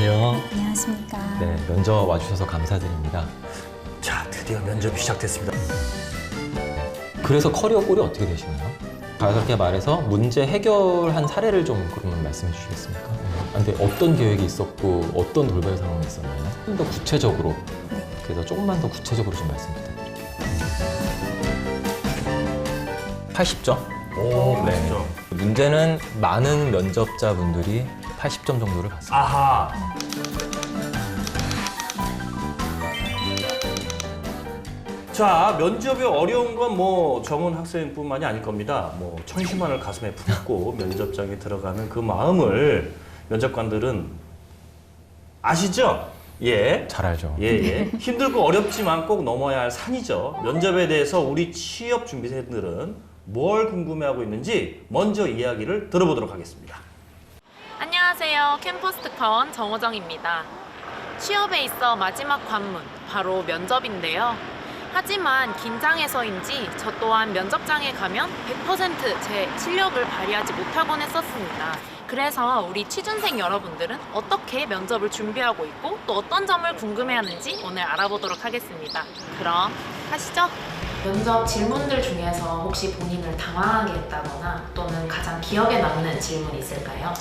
안녕. 안녕하십니까. 네, 면접 와주셔서 감사드립니다. 자, 드디어 면접이 시작됐습니다. 그래서 커리어 골이 어떻게 되시나요? 가볍게 말해서 문제 해결한 사례를 좀 그러면 말씀해 주시겠습니까? 근데 어떤 계획이 있었고 어떤 돌발 상황이 있었나요? 좀 더 구체적으로, 그래서 조금만 더 구체적으로 좀 말씀 부탁드립니다. 80점? 오, 네. 진짜. 문제는 많은 면접자분들이 80점 정도를 받습니다. 아하. 자, 면접이 어려운 건 뭐 정은 학생뿐만이 아닐 겁니다. 뭐 청심환을 가슴에 품고 면접장에 들어가는 그 마음을 면접관들은 아시죠? 예. 잘 알죠? 예. 힘들고 어렵지만 꼭 넘어야 할 산이죠. 면접에 대해서 우리 취업 준비생들은 뭘 궁금해하고 있는지 먼저 이야기를 들어보도록 하겠습니다. 안녕하세요. 캠퍼스 특파원 정호정입니다. 취업에 있어 마지막 관문, 바로 면접인데요. 하지만 긴장해서인지 저 또한 면접장에 가면 100% 제 실력을 발휘하지 못하곤 했었습니다. 그래서 우리 취준생 여러분들은 어떻게 면접을 준비하고 있고 또 어떤 점을 궁금해하는지 오늘 알아보도록 하겠습니다. 그럼 가시죠. 면접 질문들 중에서 혹시 본인을 당황하게 했다거나 또는 가장 기억에 남는 질문이 있을까요?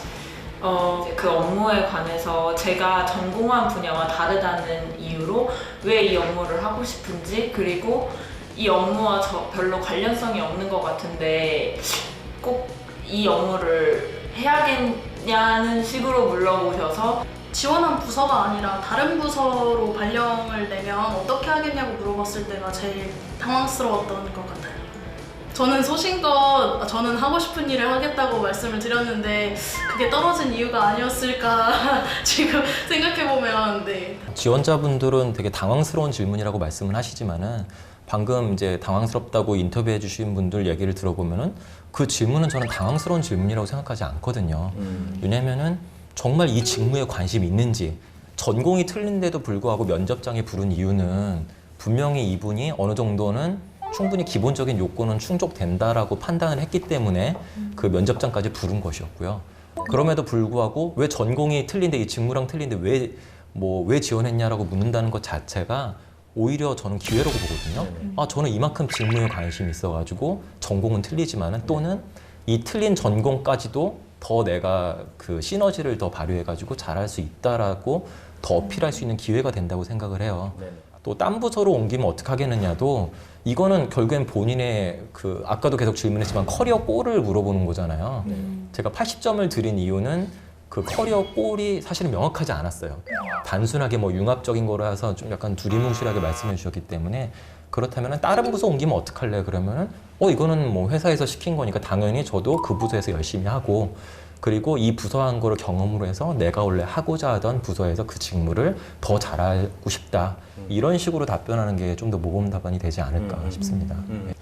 그 업무에 관해서 제가 전공한 분야와 다르다는 이유로 왜 이 업무를 하고 싶은지, 그리고 이 업무와 별로 관련성이 없는 것 같은데 꼭 이 업무를 해야겠냐는 식으로 물어보셔서 지원한 부서가 아니라 다른 부서로 발령을 내면 어떻게 하겠냐고 물어봤을 때가 제일 당황스러웠던 것 같아요. 저는 소신껏 저는 하고 싶은 일을 하겠다고 말씀을 드렸는데 그게 떨어진 이유가 아니었을까 지금 생각해보면 네. 지원자분들은 되게 당황스러운 질문이라고 말씀을 하시지만은 방금 이제 당황스럽다고 인터뷰해 주신 분들 얘기를 들어보면은 그 질문은 저는 당황스러운 질문이라고 생각하지 않거든요. 왜냐면은 정말 이 직무에 관심이 있는지, 전공이 틀린데도 불구하고 면접장에 부른 이유는 분명히 이분이 어느 정도는 충분히 기본적인 요건은 충족된다라고 판단을 했기 때문에 그 면접장까지 부른 것이었고요. 그럼에도 불구하고 왜 전공이 틀린데 이 직무랑 틀린데 왜 지원했냐라고 묻는다는 것 자체가 오히려 저는 기회라고 보거든요. 저는 이만큼 직무에 관심이 있어가지고 전공은 틀리지만은 또는 이 틀린 전공까지도 더 내가 그 시너지를 더 발휘해가지고 잘할 수 있다라고 더 어필할 수 있는 기회가 된다고 생각을 해요. 또 딴 부서로 옮기면 어떻게 하겠느냐도 이거는 결국엔 본인의 그 아까도 계속 질문했지만 커리어 골을 물어보는 거잖아요. 제가 80점을 드린 이유는 그 커리어 골이 사실은 명확하지 않았어요. 단순하게 뭐 융합적인 거라 해서 좀 약간 두리뭉실하게 말씀해 주셨기 때문에 그렇다면 다른 부서 옮기면 어떡할래? 그러면은 이거는 뭐 회사에서 시킨 거니까 당연히 저도 그 부서에서 열심히 하고 그리고 이 부서 한 거를 경험으로 해서 내가 원래 하고자 하던 부서에서 그 직무를 더 잘하고 싶다. 이런 식으로 답변하는 게 좀 더 모범 답안이 되지 않을까 싶습니다.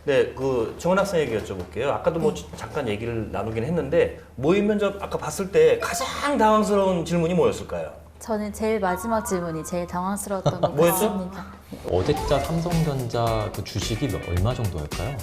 네, 그 정은 학생에게 여쭤볼게요. 아까도 뭐 잠깐 얘기를 나누긴 했는데 모의 면접 아까 봤을 때 가장 당황스러운 질문이 뭐였을까요? 저는 제일 마지막 질문이 제일 당황스러웠던 것 뭐였죠? 같습니다. 어제자 삼성전자 그 주식이 얼마 정도였까요?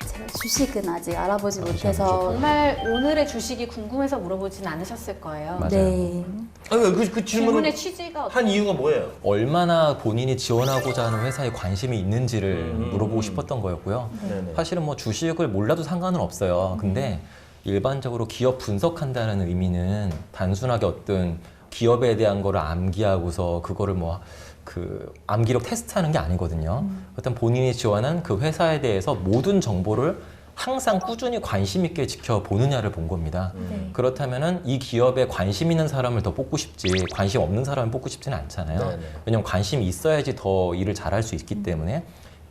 제가 주식은 아직 알아보지 아직 못해서 정말 오늘의 주식이 궁금해서 물어보진 않으셨을 거예요. 맞아요. 네. 아니, 그 질문의 질문을 취지가 한 이유가 뭐예요? 얼마나 본인이 지원하고자 하는 회사에 관심이 있는지를 물어보고 음. 싶었던 거였고요. 네네. 사실은 뭐 주식을 몰라도 상관은 없어요. 근데 일반적으로 기업 분석한다는 의미는 단순하게 어떤 기업에 대한 거를 암기하고서 그거를 뭐 그 암기력 테스트하는 게 아니거든요. 어떤 본인이 지원한 그 회사에 대해서 모든 정보를 항상 꾸준히 관심 있게 지켜보느냐를 본 겁니다. 네. 그렇다면은 이 기업에 관심 있는 사람을 더 뽑고 싶지 관심 없는 사람을 뽑고 싶지는 않잖아요. 네네. 왜냐면 관심이 있어야지 더 일을 잘할 수 있기 때문에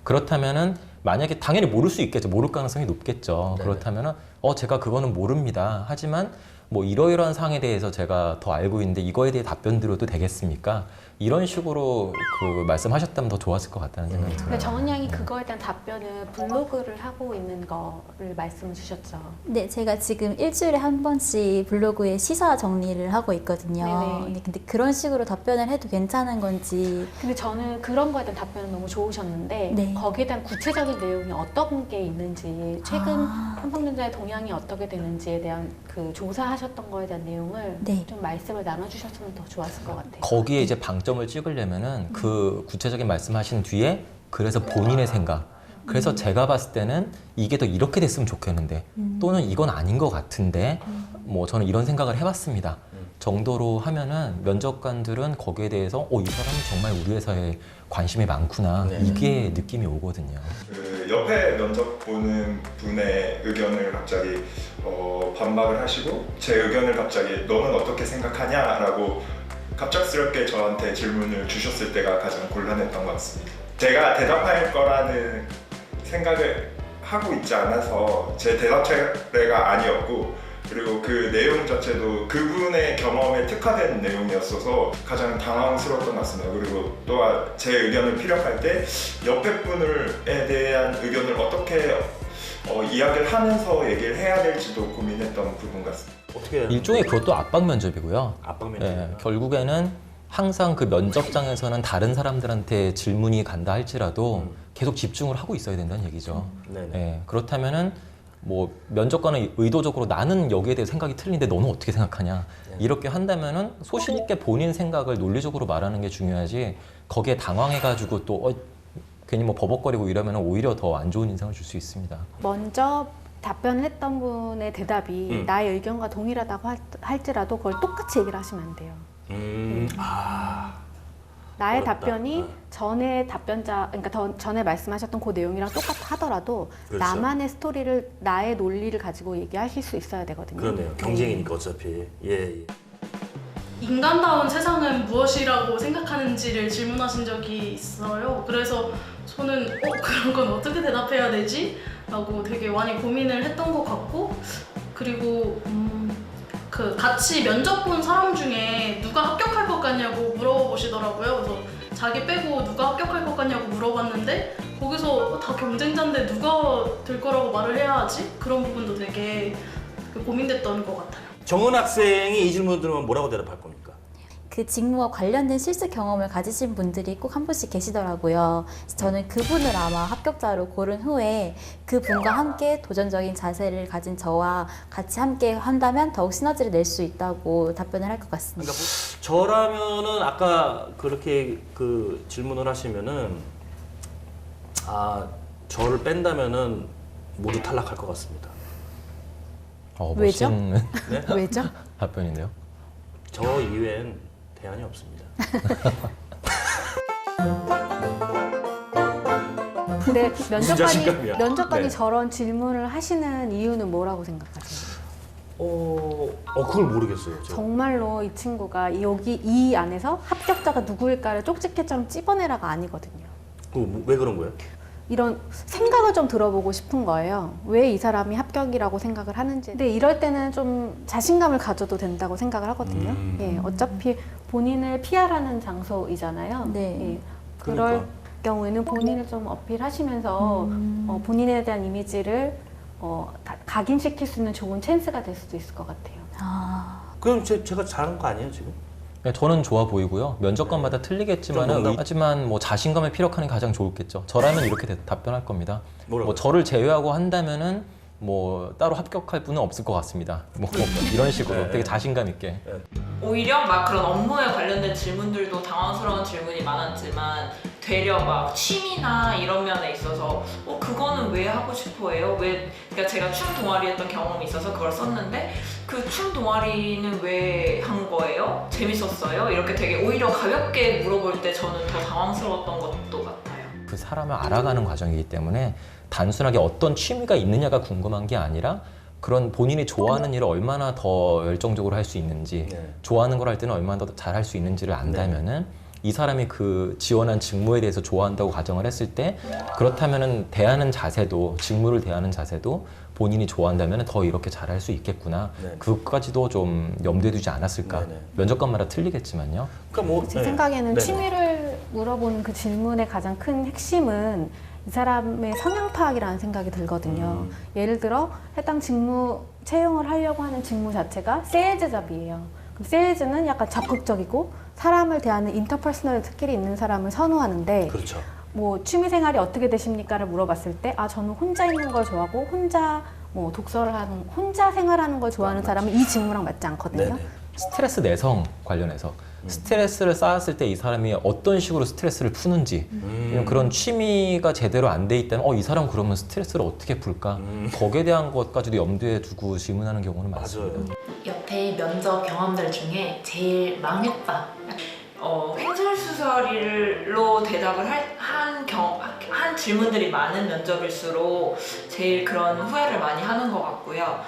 그렇다면은 만약에 당연히 모를 수 있겠죠. 모를 가능성이 높겠죠. 네네. 그렇다면은 제가 그거는 모릅니다. 하지만 뭐 이러이러한 사항에 대해서 제가 더 알고 있는데 이거에 대해 답변 드려도 되겠습니까? 이런 식으로 그 말씀하셨다면 더 좋았을 것 같다는 생각이 들어요. 근데 정은 양이 그거에 대한 답변을 블로그를 하고 있는 거를 말씀을 주셨죠. 네, 제가 지금 일주일에 한 번씩 블로그에 시사 정리를 하고 있거든요. 네네. 근데 그런 식으로 답변을 해도 괜찮은 건지. 근데 저는 그런 거에 대한 답변은 너무 좋으셨는데 네. 거기에 대한 구체적인 내용이 어떤 게 있는지 최근 삼성전자의 동향이 어떻게 되는지에 대한 그 조사하신 하셨던 거에 대한 내용을 네. 좀 말씀을 나눠주셨으면 더 좋았을 것 같아요. 거기에 이제 방점을 찍으려면은 그 구체적인 말씀하신 뒤에 그래서 본인의 생각. 그래서 제가 봤을 때는 이게 더 이렇게 됐으면 좋겠는데 또는 이건 아닌 것 같은데 뭐 저는 이런 생각을 해봤습니다. 정도로 하면은 면접관들은 거기에 대해서 이 사람은 정말 우리 회사에 관심이 많구나 네. 이게 느낌이 오거든요. 그 옆에 면접 보는 분의 의견을 갑자기 반박을 하시고 제 의견을 갑자기 너는 어떻게 생각하냐라고 갑작스럽게 저한테 질문을 주셨을 때가 가장 곤란했던 것 같습니다. 제가 대답할 거라는 생각을 하고 있지 않아서 제 대답 차례가 아니었고 그리고 그 내용 자체도 그분의 경험에 특화된 내용이었어서 가장 당황스러웠던 것 같습니다. 그리고 또한 제 의견을 피력할 때 옆에 분에 대한 의견을 어떻게 이야기를 하면서 얘기를 해야 될지도 고민했던 부분 같습니다. 어떻게 일종의 그것도 압박 면접이고요. 압박 면접. 예, 결국에는 항상 그 면접장에서는 다른 사람들한테 질문이 간다 할지라도 계속 집중을 하고 있어야 된다는 얘기죠. 네네. 예, 그렇다면은 뭐 면접관은 의도적으로 나는 여기에 대해 생각이 틀린데 너는 어떻게 생각하냐 이렇게 한다면은 소신 있게 본인 생각을 논리적으로 말하는 게 중요하지 거기에 당황해가지고 또 괜히 뭐 버벅거리고 이러면은 오히려 더 안 좋은 인상을 줄 수 있습니다. 먼저 답변을 했던 분의 대답이 나의 의견과 동일하다고 할지라도 그걸 똑같이 얘기를 하시면 안 돼요. 나의 어렵다. 답변이 네. 전에 답변자, 그러니까 전에 말씀하셨던 그 내용이랑 똑같아 하더라도 그렇죠. 나만의 스토리를, 나의 논리를 가지고 얘기하실 수 있어야 되거든요. 그러네요. 경쟁이니까 어차피. 예. 인간다운 세상은 무엇이라고 생각하는지를 질문하신 적이 있어요. 그래서 저는 그런 건 어떻게 대답해야 되지? 라고 되게 많이 고민을 했던 것 같고 그리고 그 같이 면접 본 사람 중에 누가 합격할 것 같냐고 물어보시더라고요. 그래서 자기 빼고 누가 합격할 것 같냐고 물어봤는데 거기서 다 경쟁자인데 누가 될 거라고 말을 해야 하지? 그런 부분도 되게 고민됐던 것 같아요. 정은 학생이 이 질문 들으면 뭐라고 대답할 겁니까? 그 직무와 관련된 실습 경험을 가지신 분들이 꼭 한 분씩 계시더라고요. 그래서 저는 그분을 아마 합격자로 고른 후에 그분과 함께 도전적인 자세를 가진 저와 같이 함께 한다면 더욱 시너지를 낼 수 있다고 답변을 할 것 같습니다. 그러니까 저라면은 아까 그렇게 그 질문을 하시면은 저를 뺀다면은 모두 탈락할 것 같습니다. 왜죠? 멋있는 네? 왜죠? 답변인데요. 저 이외엔 대안이 없습니다. 근데 자신감이야. 면접관이 네. 저런 질문을 하시는 이유는 뭐라고 생각하세요? 그걸 모르겠어요. 저. 정말로 이 친구가 여기 이 안에서 합격자가 누구일까를 쪽집게처럼 찝어내라가 아니거든요. 왜 그런 거예요? 이런 생각을 좀 들어보고 싶은 거예요. 왜 이 사람이 합격이라고 생각을 하는지. 근데 이럴 때는 좀 자신감을 가져도 된다고 생각을 하거든요. 예, 어차피 본인을 PR하는 장소이잖아요. 네. 예, 그럴 그러니까. 경우에는 본인을 좀 어필하시면서 본인에 대한 이미지를 각인시킬 수 있는 좋은 찬스가 될 수도 있을 것 같아요. 그럼 제가 잘한 거 아니에요 지금? 저는 좋아 보이고요. 면접관마다 틀리겠지만 좀 하지만 뭐 자신감을 피력하는 게 가장 좋겠죠. 저라면 이렇게 답변할 겁니다. 뭐라고요? 뭐 저를 제외하고 한다면은 뭐 따로 합격할 분은 없을 것 같습니다. 뭐 이런 식으로 네. 되게 자신감 있게. 오히려 막 그런 업무에 관련된 질문들도 당황스러운 질문이 많았지만 되려 막 취미나 이런 면에 있어서 그거는 왜 하고 싶어 해요? 그러니까 제가 춤 동아리 했던 경험이 있어서 그걸 썼는데 그 춤 동아리는 왜 한 거예요? 재밌었어요? 이렇게 되게 오히려 가볍게 물어볼 때 저는 더 당황스러웠던 것도 같아요. 그 사람을 알아가는 과정이기 때문에 단순하게 어떤 취미가 있느냐가 궁금한 게 아니라 그런 본인이 좋아하는 일을 얼마나 더 열정적으로 할 수 있는지 네. 좋아하는 걸 할 때는 얼마나 더 잘 할 수 있는지를 안다면은 이 사람이 그 지원한 직무에 대해서 좋아한다고 가정을 했을 때 그렇다면은 대하는 자세도 직무를 대하는 자세도 본인이 좋아한다면 더 이렇게 잘할 수 있겠구나. 네. 그것까지도 좀 염두에 두지 않았을까. 네네. 면접관마다 틀리겠지만요. 그러니까 뭐 제 생각에는 네네. 취미를 물어보는 그 질문의 가장 큰 핵심은 이 사람의 성향 파악이라는 생각이 들거든요. 예를 들어 해당 직무 채용을 하려고 하는 직무 자체가 세일즈 잡이에요. 그럼 세일즈는 약간 적극적이고 사람을 대하는 인터퍼스널 스킬이 있는 사람을 선호하는데 그렇죠. 뭐 취미 생활이 어떻게 되십니까를 물어봤을 때 저는 혼자 있는 걸 좋아하고 혼자 뭐 독서를 하는 혼자 생활하는 걸 좋아하는 사람은 이 직무랑 맞지 않거든요. 네네. 스트레스 내성 관련해서 스트레스를 쌓았을 때 이 사람이 어떤 식으로 스트레스를 푸는지 아니면 그런 취미가 제대로 안 돼 있다면 이 사람 그러면 스트레스를 어떻게 풀까? 거기에 대한 것까지도 염두에 두고 질문하는 경우는 많습니다. 여태 면접 경험들 중에 제일 망했다. 횡설수설로 대답을 한 질문들이 많은 면접일수록 제일 그런 후회를 많이 하는 것 같고요.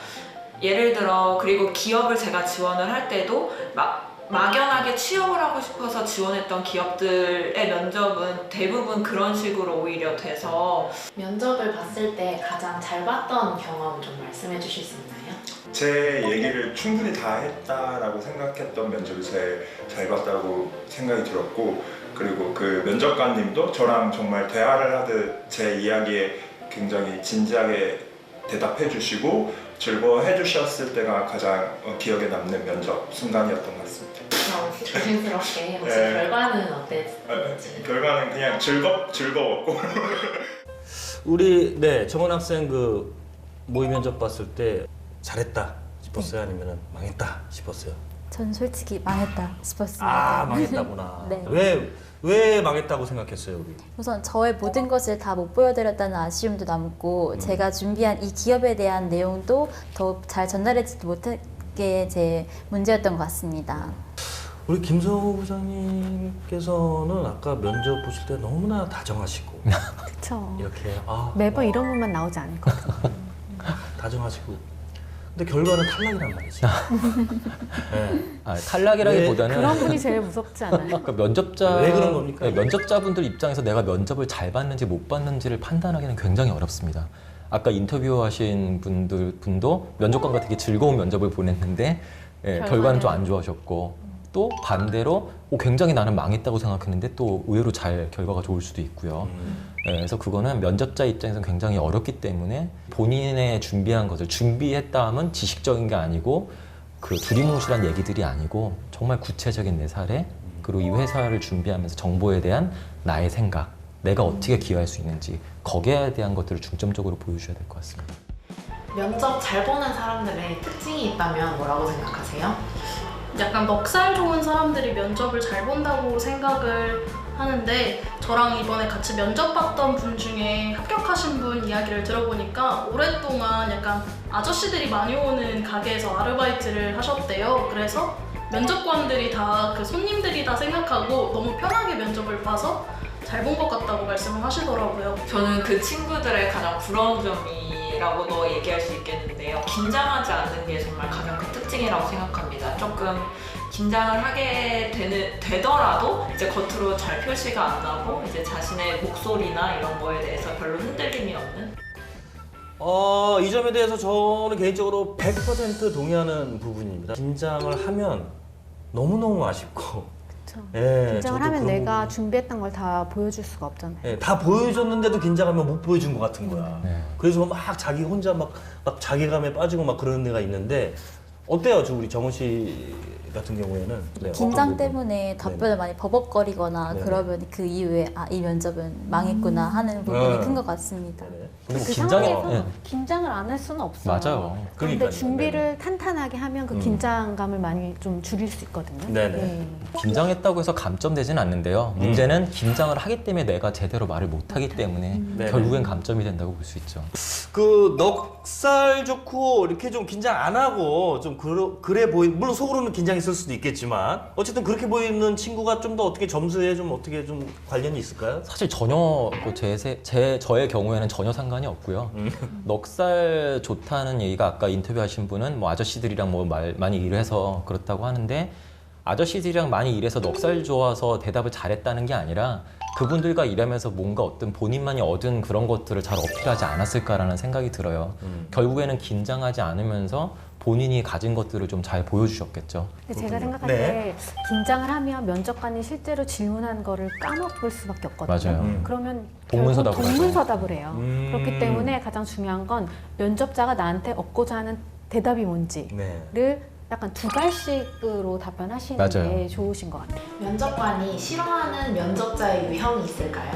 예를 들어 그리고 기업을 제가 지원을 할 때도 막연하게 취업을 하고 싶어서 지원했던 기업들의 면접은 대부분 그런 식으로 오히려 돼서 면접을 봤을 때 가장 잘 봤던 경험 좀 말씀해 주실 수 있나요? 제 얘기를 충분히 다 했다라고 생각했던 면접이 제일 잘 봤다고 생각이 들었고, 그리고 그 면접관님도 저랑 정말 대화를 하듯 제 이야기에 굉장히 진지하게 대답해 주시고 즐거워해 주셨을 때가 가장 기억에 남는 면접 순간이었던 것 같습니다. 그럼 조심스럽게 혹시 네. 결과는 어땠는지? 결과는 그냥 즐거웠고 우리 정원 학생 그 모의 면접 봤을 때 잘했다 싶었어요? 아니면 망했다 싶었어요? 전 솔직히 망했다 싶었습니다. 아, 망했다구나. 네. 왜 망했다고 생각했어요, 우리? 우선 저의 모든 것을 다 못 보여드렸다는 아쉬움도 남고 제가 준비한 이 기업에 대한 내용도 더 잘 전달하지 못하게 제 문제였던 것 같습니다. 우리 김성우 부장님께서는 아까 면접 보실 때 너무나 다정하시고 그렇죠. 이렇게 매번 이런 분만 나오지 않거든요. 다정하시고 근데 결과는 탈락이란 말이지. 네. 탈락이라기보다는 그런 분이 제일 무섭지 않아요? 그러니까 면접자 왜 그런 겁니까? 네, 면접자분들 입장에서 내가 면접을 잘 봤는지 못 봤는지를 판단하기는 굉장히 어렵습니다. 아까 인터뷰하신 분도 면접관과 되게 즐거운 면접을 보냈는데 결과는 좀 안 좋아하셨고, 또 반대로 굉장히 나는 망했다고 생각했는데 또 의외로 잘 결과가 좋을 수도 있고요. 그래서 그거는 면접자 입장에서는 굉장히 어렵기 때문에 본인의 준비한 것을 준비했다 하면 지식적인 게 아니고 그 두리뭉실한 얘기들이 아니고 정말 구체적인 내 사례, 그리고 이 회사를 준비하면서 정보에 대한 나의 생각, 내가 어떻게 기여할 수 있는지 거기에 대한 것들을 중점적으로 보여줘야 될 것 같습니다. 면접 잘 보는 사람들의 특징이 있다면 뭐라고 생각하세요? 약간 넉살 좋은 사람들이 면접을 잘 본다고 생각을 하는데, 저랑 이번에 같이 면접 봤던 분 중에 합격하신 분 이야기를 들어보니까 오랫동안 약간 아저씨들이 많이 오는 가게에서 아르바이트를 하셨대요. 그래서 면접관들이 다 그 손님들이다 생각하고 너무 편하게 면접을 봐서 잘 본 것 같다고 말씀을 하시더라고요. 저는 그 친구들의 가장 부러운 점이라고도 얘기할 수 있겠는데요. 긴장하지 않는 게 정말 가장 큰 특징이라고 생각합니다. 조금 긴장을 하게 되더라도 이제 겉으로 잘 표시가 안 나고 이제 자신의 목소리나 이런 거에 대해서 별로 흔들림이 없는. 이 점에 대해서 저는 개인적으로 100% 동의하는 부분입니다. 긴장을 하면 너무너무 아쉽고 그렇죠. 예, 긴장을 저도 하면 그런 내가 부분이- 준비했던 걸 다 보여줄 수가 없잖아요. 예, 다 보여줬는데도 긴장하면 못 보여준 것 같은 거야. 네. 그래서 막 자기 혼자 막 자괴감에 빠지고 막 그런 데가 있는데 어때요, 우리 정원 씨 같은 경우에는? 네, 긴장 어떤 부분? 때문에 답변을 많이 버벅거리거나 네네. 그러면 그 이후에 이 면접은 망했구나 하는 부분이 큰 것 같습니다. 네네. 근데 그 긴장이- 상황에서 예. 긴장을 안 할 수는 없어요. 맞아요. 그런데 그러니까요. 준비를 탄탄하게 하면 그 긴장감을 많이 좀 줄일 수 있거든요. 네네. 예. 긴장했다고 해서 감점되지는 않는데요. 문제는 긴장을 하기 때문에 내가 제대로 말을 못하기 때문에 네네. 결국엔 감점이 된다고 볼 수 있죠. 그 넉살 좋고 이렇게 좀 긴장 안 하고 좀 그래 보이, 물론 속으로는 긴장했을 수도 있겠지만 어쨌든 그렇게 보이는 친구가 좀 더 어떻게 점수에 좀 어떻게 좀 관련이 있을까요? 사실 전혀 저의 경우에는 전혀 상관이 없고요. 넉살 좋다는 얘기가 아까 인터뷰하신 분은 뭐 아저씨들이랑 많이 일해서 그렇다고 하는데, 아저씨들이랑 많이 일해서 넉살 좋아서 대답을 잘했다는 게 아니라 그분들과 일하면서 뭔가 어떤 본인만이 얻은 그런 것들을 잘 어필하지 않았을까라는 생각이 들어요. 결국에는 긴장하지 않으면서 본인이 가진 것들을 좀 잘 보여주셨겠죠. 근데 제가 생각할 네. 때 긴장을 하면 면접관이 실제로 질문한 거를 까먹을 수밖에 없거든요. 맞아요. 그러면 동문서답을 결국 동문서답을 해요. 그렇기 음. 때문에 가장 중요한 건 면접자가 나한테 얻고자 하는 대답이 뭔지를 네. 약간 두 발씩으로 답변하시는 맞아요. 게 좋으신 것 같아요. 면접관이 싫어하는 면접자의 유형이 있을까요?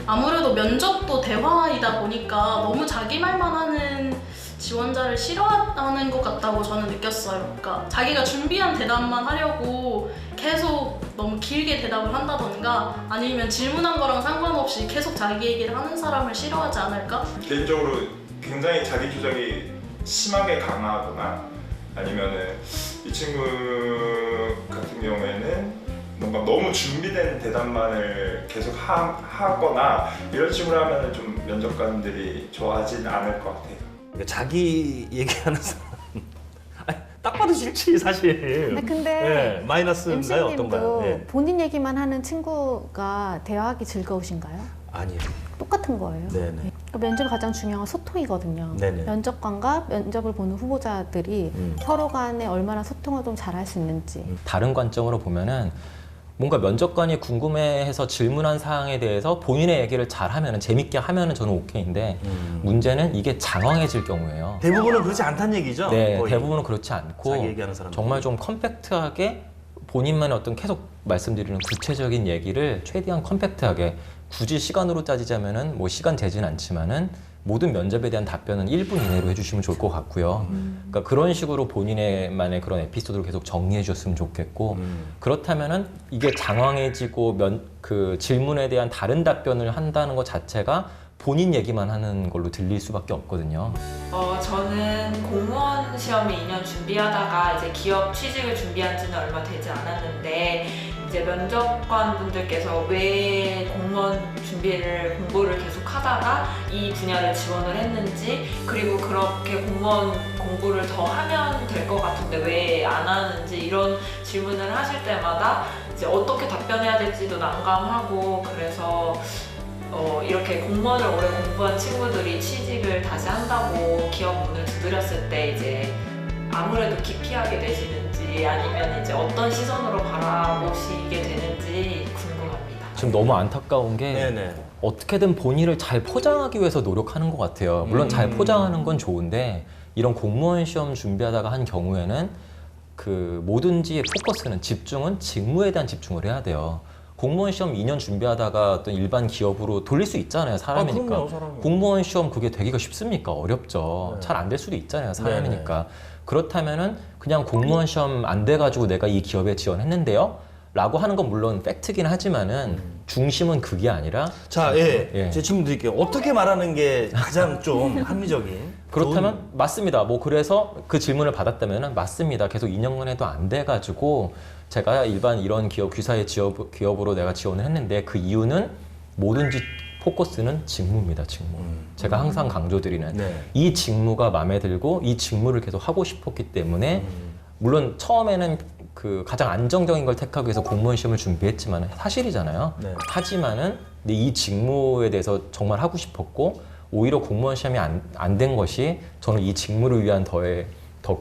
아무래도 면접도 대화이다 보니까 너무 자기 말만 하는 지원자를 싫어하는 것 같다고 저는 느꼈어요. 그러니까 자기가 준비한 대답만 하려고 계속 너무 길게 대답을 한다던가 아니면 질문한 거랑 상관없이 계속 자기 얘기를 하는 사람을 싫어하지 않을까? 개인적으로 굉장히 자기 주장이 심하게 강하거나 아니면은 이 친구 같은 경우에는 뭔가 너무 준비된 대답만을 계속 하거나 이런 식으로 하면은 좀 면접관들이 좋아하진 않을 것 같아요. 그러니까 자기 얘기하는 사람 아니, 딱 봐도 싫지 사실. 근데 예, 마이너스인가요? 어떤가요? MC님도 예. 본인 얘기만 하는 친구가 대화하기 즐거우신가요? 아니요. 똑같은 거예요. 네네. 그러니까 면접이 가장 중요한 건 소통이거든요. 네네. 면접관과 면접을 보는 후보자들이 서로 간에 얼마나 소통을 좀 잘할 수 있는지. 다른 관점으로 보면은 뭔가 면접관이 궁금해해서 질문한 사항에 대해서 본인의 얘기를 잘하면은 재밌게 하면은 저는 오케이인데 문제는 이게 장황해질 경우예요. 대부분은 그렇지 않다는 얘기죠? 네, 거의. 대부분은 그렇지 않고 자기 얘기하는 사람들. 정말 좀 컴팩트하게 본인만의 어떤 계속 말씀드리는 구체적인 얘기를 최대한 컴팩트하게 굳이 시간으로 따지자면은 뭐 시간 재지는 않지만은 모든 면접에 대한 답변은 1분 이내로 해주시면 좋을 것 같고요. 그러니까 그런 식으로 본인의만의 그런 에피소드를 계속 정리해 주셨으면 좋겠고 그렇다면은 이게 장황해지고 그 질문에 대한 다른 답변을 한다는 것 자체가 본인 얘기만 하는 걸로 들릴 수밖에 없거든요. 저는 공무원 시험을 2년 준비하다가 이제 기업 취직을 준비한 지는 얼마 되지 않았는데 이제 면접관 분들께서 왜 공무원 공부를 계속 하다가 이 분야를 지원을 했는지 그리고 그렇게 공무원 공부를 더 하면 될 것 같은데 왜 안 하는지 이런 질문을 하실 때마다 이제 어떻게 답변해야 될지도 난감하고 그래서 이렇게 공무원을 오래 공부한 친구들이 취직을 다시 한다고 기업 문을 두드렸을 때 이제 아무래도 기피하게 되시는지 아니면 이제 어떤 시선으로 바라보시게 되는지 궁금합니다. 지금 너무 안타까운 게 네네. 어떻게든 본인을 잘 포장하기 위해서 노력하는 것 같아요. 물론 잘 포장하는 건 좋은데 이런 공무원 시험 준비하다가 한 경우에는 그 뭐든지 포커스는 집중은 직무에 대한 집중을 해야 돼요. 공무원 시험 2년 준비하다가 어떤 일반 기업으로 돌릴 수 있잖아요. 사람이니까. 그럼요, 사람이. 공무원 시험 그게 되기가 쉽습니까? 어렵죠. 네. 잘 안 될 수도 있잖아요. 사람이니까. 그렇다면은 그냥 공무원 시험 안 돼가지고 내가 이 기업에 지원했는데요. 라고 하는 건 물론 팩트긴 하지만은 중심은 그게 아니라 자, 예. 예. 제 질문 드릴게요. 어떻게 말하는 게 가장 좀 합리적인? 그렇다면 맞습니다. 뭐 그래서 그 질문을 받았다면은 맞습니다. 계속 2년간 해도 안 돼가지고 제가 일반 이런 기업 귀사의 기업으로 내가 지원을 했는데 그 이유는 뭐든지 포커스는 직무입니다. 직무. 제가 항상 강조드리는 네. 이 직무가 마음에 들고 이 직무를 계속 하고 싶었기 때문에 물론 처음에는 그 가장 안정적인 걸 택하기 위해서 공무원 시험을 준비했지만 사실이잖아요. 네. 하지만은 근데 이 직무에 대해서 정말 하고 싶었고 오히려 공무원 시험이 안 된 것이 저는 이 직무를 위한 더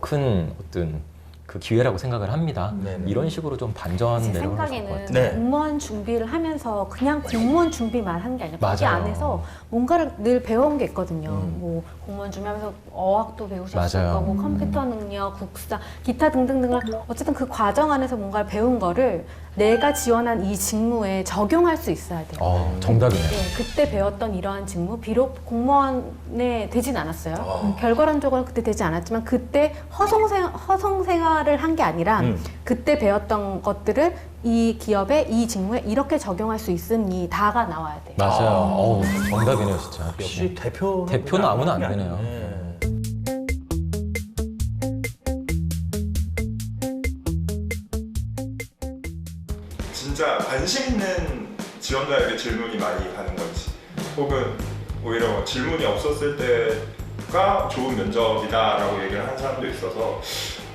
큰 어떤 그 기회라고 생각을 합니다. 네네. 이런 식으로 좀 반전 제 내려가는 것 생각에는 같아요. 네. 공무원 준비를 하면서 그냥 공무원 준비만 하는 게 아니라 거기 맞아요. 안에서 뭔가를 늘 배운 게 있거든요. 뭐 공무원 준비하면서 어학도 배우셨을 맞아요. 거고 컴퓨터 능력, 국사, 기타 등등등을 어쨌든 그 과정 안에서 뭔가를 배운 거를 내가 지원한 이 직무에 적용할 수 있어야 돼요. 정답이네요. 네, 그때 배웠던 이러한 직무, 비록 공무원에 되진 않았어요. 결과론적으로 그때 되지 않았지만 그때 허송 생활을 한 게 아니라 그때 배웠던 것들을 이 기업에 이 직무에 이렇게 적용할 수 있으니 다가 나와야 돼요. 맞아요. 정답이네요, 진짜. 역시 대표는 아무나 안 되네요. 진짜 관심 있는 지원자에게 질문이 많이 가는 건지 혹은 오히려 질문이 없었을 때가 좋은 면접이다라고 얘기를 하는 사람도 있어서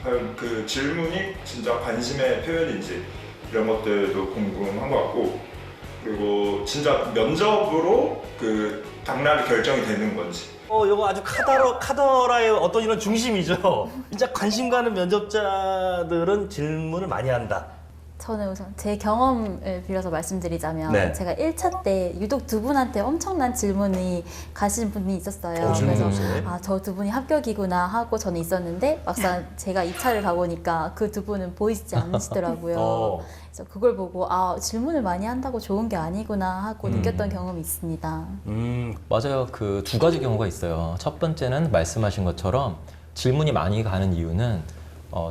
과연 그 질문이 진짜 관심의 표현인지 이런 것들도 궁금한 것 같고 그리고 진짜 면접으로 그 당락이 결정이 되는 건지 요거 아주 카더라의 어떤 이런 중심이죠. 진짜 관심 가는 면접자들은 질문을 많이 한다. 저는 우선 제 경험을 빌려서 말씀드리자면 네. 제가 1차 때 유독 두 분한테 엄청난 질문이 가신 분이 있었어요. 질문이 그래서 있어요? 아, 저 두 분이 합격이구나 하고 저는 있었는데 막상 제가 2차를 가보니까 그 두 분은 보이지 않으시더라고요. 어. 그래서 그걸 보고 아, 질문을 많이 한다고 좋은 게 아니구나 하고 느꼈던 경험이 있습니다. 맞아요. 그 두 가지 경우가 있어요. 첫 번째는 말씀하신 것처럼 질문이 많이 가는 이유는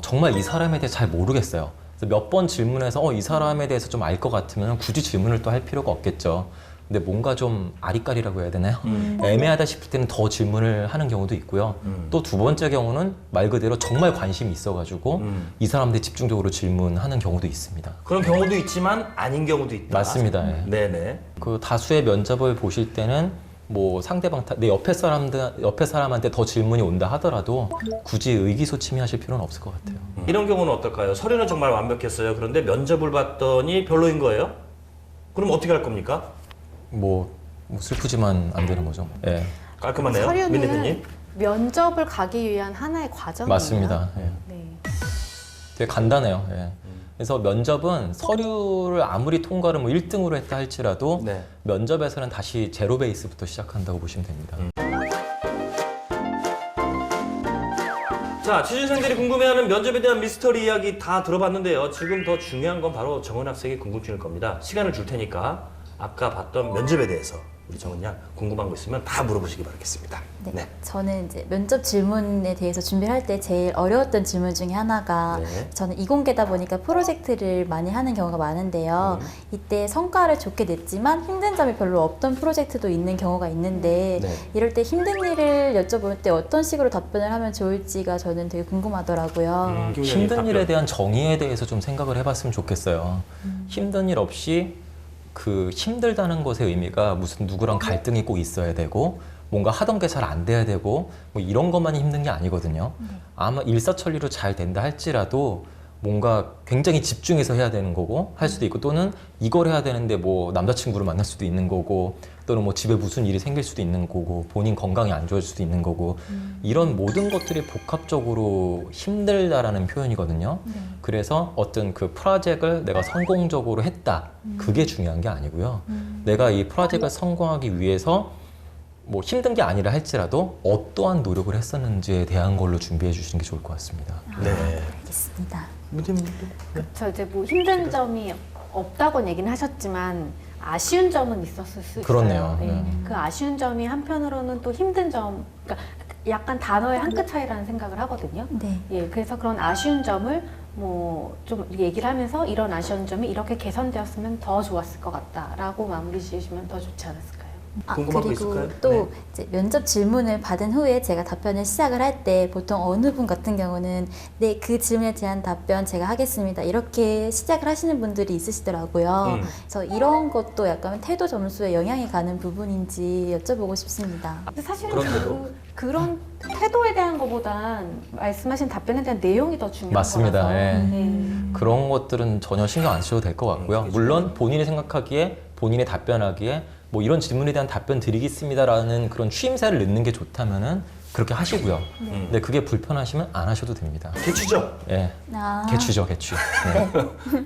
정말 이 사람에 대해 잘 모르겠어요. 몇 번 질문해서 이 사람에 대해서 좀 알 것 같으면 굳이 질문을 또 할 필요가 없겠죠. 근데 뭔가 좀 아리까리라고 해야 되나요? 애매하다 싶을 때는 더 질문을 하는 경우도 있고요. 또 두 번째 경우는 말 그대로 정말 관심이 있어가지고 이 사람한테 집중적으로 질문하는 경우도 있습니다. 그런 경우도 있지만 아닌 경우도 있다. 맞습니다. 예. 네네. 그 다수의 면접을 보실 때는 뭐 상대방 내 옆에 사람한테 더 질문이 온다 하더라도 굳이 의기소침해하실 필요는 없을 것 같아요. 이런 경우는 어떨까요? 서류는 정말 완벽했어요. 그런데 면접을 봤더니 별로인 거예요? 그럼 어떻게 할 겁니까? 뭐 슬프지만 안 되는 거죠. 예, 깔끔하네요. 서류는 민 대표님. 면접을 가기 위한 하나의 과정이에요. 맞습니다. 예. 네. 되게 간단해요. 예. 그래서 면접은 서류를 아무리 통과를 뭐 1등으로 했다 할지라도 네. 면접에서는 다시 제로 베이스부터 시작한다고 보시면 됩니다. 자, 취준생들이 궁금해하는 면접에 대한 미스터리 이야기 다 들어봤는데요. 지금 더 중요한 건 바로 정은 학생의 궁금증일 겁니다. 시간을 줄 테니까 아까 봤던 면접에 대해서 우리 정은 양 궁금한 거 있으면 다 물어보시기 바라겠습니다. 네. 저는 이제 면접 질문에 대해서 준비를 할 때 제일 어려웠던 질문 중에 하나가 네. 저는 이공계다 보니까 프로젝트를 많이 하는 경우가 많은데요. 이때 성과를 좋게 냈지만 힘든 점이 별로 없던 프로젝트도 있는 경우가 있는데 네. 이럴 때 힘든 일을 여쭤볼 때 어떤 식으로 답변을 하면 좋을지가 저는 되게 궁금하더라고요. 힘든 일에 대한 정의에 대해서 좀 생각을 해봤으면 좋겠어요. 힘든 일 없이 그 힘들다는 것의 의미가 무슨 누구랑 갈등이 꼭 있어야 되고 뭔가 하던 게 잘 안 돼야 되고 뭐 이런 것만이 힘든 게 아니거든요. 아마 일사천리로 잘 된다 할지라도 뭔가 굉장히 집중해서 해야 되는 거고 할 수도 있고 또는 이걸 해야 되는데 뭐 남자친구를 만날 수도 있는 거고 또는 뭐 집에 무슨 일이 생길 수도 있는 거고 본인 건강이 안 좋아질 수도 있는 거고 이런 모든 것들이 복합적으로 힘들다라는 표현이거든요. 그래서 어떤 그 프로젝트를 내가 성공적으로 했다 그게 중요한 게 아니고요. 내가 이 프로젝트를 성공하기 위해서 뭐 힘든 게 아니라 할지라도 어떠한 노력을 했었는지에 대한 걸로 준비해 주시는 게 좋을 것 같습니다. 네. 알겠습니다. 민 대표님도. 네. 저 이제 뭐 힘든 점이 없다고는 얘기는 하셨지만 아쉬운 점은 있었을 수 있어요. 그렇네요. 예. 그 아쉬운 점이 한편으로는 또 힘든 점, 그러니까 약간 단어의 한 끗 차이라는 생각을 하거든요. 네. 예, 그래서 그런 아쉬운 점을 뭐 좀 얘기를 하면서 이런 아쉬운 점이 이렇게 개선되었으면 더 좋았을 것 같다라고 마무리 지으시면 더 좋지 않았을까요? 궁금한 거 그리고 있을까요? 또 네. 이제 면접 질문을 받은 후에 제가 답변을 시작을 할 때 보통 어느 분 같은 경우는 네, 그 질문에 대한 답변 제가 하겠습니다. 이렇게 시작을 하시는 분들이 있으시더라고요. 그래서 이런 것도 약간 태도 점수에 영향이 가는 부분인지 여쭤보고 싶습니다. 근데 사실은 그런 태도? 그런 태도에 대한 것보단 말씀하신 답변에 대한 내용이 더 중요한 맞습니다. 거라서. 예. 네. 그런 것들은 전혀 신경 안 쓰셔도 될 것 같고요. 물론 본인이 생각하기에 본인이 답변하기에 뭐 이런 질문에 대한 답변 드리겠습니다라는 그런 취임새를 넣는 게 좋다면은 그렇게 하시고요. 근데 그게 불편하시면 안 하셔도 됩니다. 개취죠? 예, 아, 개취죠, 개취. 네.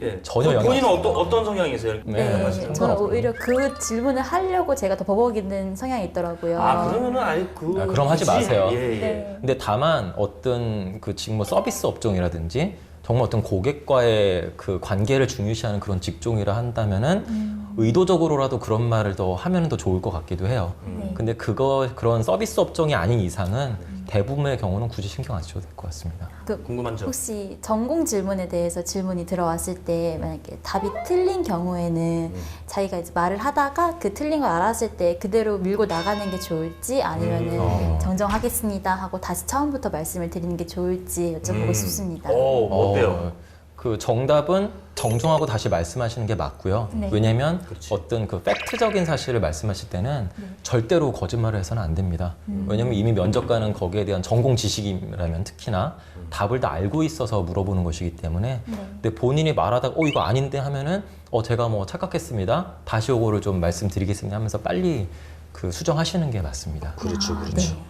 예. 전혀 영향 본인은 없습니다. 어떤 성향이세요? 네, 네, 저는 오히려 그 질문을 하려고 제가 더 버벅이는 성향이 있더라고요. 아, 그러면은 아예 그. 아, 그럼 하지 마세요. 예, 예. 네. 근데 다만 어떤 그 지금 뭐 서비스 업종이라든지 정말 어떤 고객과의 그 관계를 중요시하는 그런 직종이라 한다면은 의도적으로라도 그런 말을 더 하면 더 좋을 것 같기도 해요. 네. 근데 그런 서비스 업종이 아닌 이상은 대부분의 경우는 굳이 신경 안 쓰셔도 될 것 같습니다. 궁금한 점. 혹시 전공 질문에 대해서 질문이 들어왔을 때 만약에 답이 틀린 경우에는 자기가 이제 말을 하다가 그 틀린 걸 알았을 때 그대로 밀고 나가는 게 좋을지 아니면은 정정하겠습니다 하고 다시 처음부터 말씀을 드리는 게 좋을지 여쭤보고 싶습니다. 어때요? 그 정답은 정정하고 다시 말씀하시는 게 맞고요. 네. 왜냐면 그렇지. 어떤 그 팩트적인 사실을 말씀하실 때는 절대로 거짓말을 해서는 안 됩니다. 왜냐면 이미 면접관은 거기에 대한 전공 지식이라면 특히나 답을 다 알고 있어서 물어보는 것이기 때문에 근데 본인이 말하다가 이거 아닌데 하면은 제가 뭐 착각했습니다. 다시 요거를 좀 말씀드리겠습니다 하면서 빨리 그 수정하시는 게 맞습니다. 그렇죠, 그렇죠. 네.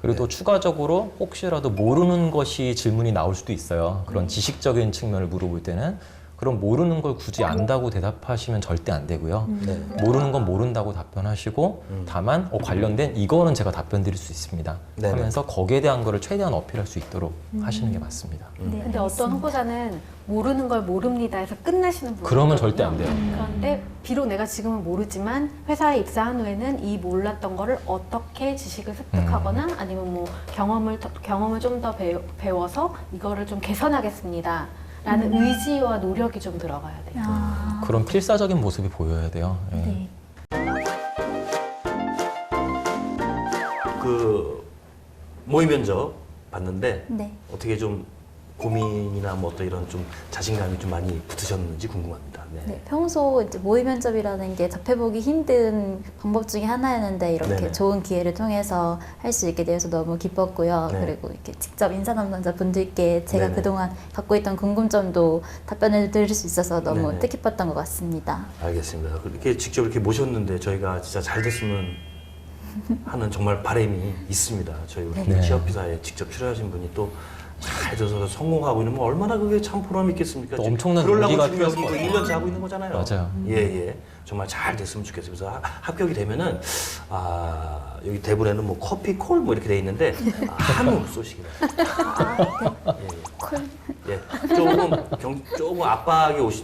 그리고 또 추가적으로 혹시라도 모르는 것이 질문이 나올 수도 있어요. 그런 지식적인 측면을 물어볼 때는 그럼 모르는 걸 굳이 안다고 대답하시면 절대 안 되고요. 네. 모르는 건 모른다고 답변하시고 다만 관련된 이거는 제가 답변 드릴 수 있습니다 네네. 하면서 거기에 대한 거를 최대한 어필할 수 있도록 하시는 게 맞습니다. 네, 근데 어떤 후보자는 모르는 걸 모릅니다 해서 끝나시는 분이 그러면 있거든요. 절대 안 돼요. 그런데 비록 내가 지금은 모르지만 회사에 입사한 후에는 이 몰랐던 거를 어떻게 지식을 습득하거나 아니면 뭐 경험을 좀 더 배워서 이거를 좀 개선하겠습니다 라는 의지와 노력이 좀 들어가야 돼요. 아, 그런 필사적인 모습이 보여야 돼요. 예. 네. 그 모의 면접 봤는데 네. 어떻게 좀 고민이나 뭐 어떤 이런 좀 자신감이 좀 많이 붙으셨는지 궁금합니다. 네. 네, 평소 이제 모의 면접이라는 게 접해보기 힘든 방법 중에 하나였는데 이렇게 네네. 좋은 기회를 통해서 할 수 있게 되어서 너무 기뻤고요. 네. 그리고 이렇게 직접 인사 담당자 분들께 제가 네네. 그동안 갖고 있던 궁금점도 답변을 드릴 수 있어서 너무 네네. 뜻깊었던 것 같습니다. 알겠습니다. 이렇게 직접 이렇게 모셨는데 저희가 진짜 잘 됐으면 하는 정말 바람이 있습니다. 저희 우리 네. 취업비사에 직접 출연하신 분이 또 잘 돼서 성공하고 있는 뭐 얼마나 그게 참 보람이 있겠습니까? 또 지금 엄청난 그러려고 용기가 지금 여기 필요했을 그 거예요. 1년째 하고 있는 거잖아요. 맞아요. 예. 정말 잘 됐으면 좋겠어요. 그래서 합격이 되면은 여기 대본에는 뭐 커피, 콜 뭐 이렇게 돼 있는데 한우 쏘시기 바랍니다. 콜. 예. 조금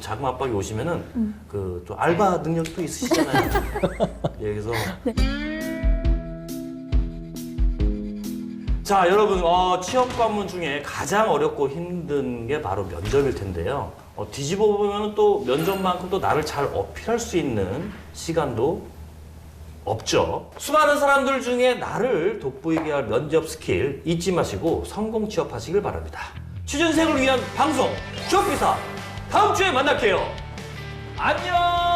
자금 압박이 오시면은 그 또 알바 능력이 또 있으시잖아요. 예, 그래서 자, 여러분, 취업 관문 중에 가장 어렵고 힘든 게 바로 면접일 텐데요. 뒤집어 보면 또 면접만큼 또 나를 잘 어필할 수 있는 시간도 없죠. 수많은 사람들 중에 나를 돋보이게 할 면접 스킬 잊지 마시고 성공 취업하시길 바랍니다. 취준생을 위한 방송 취업비사 다음 주에 만날게요. 안녕.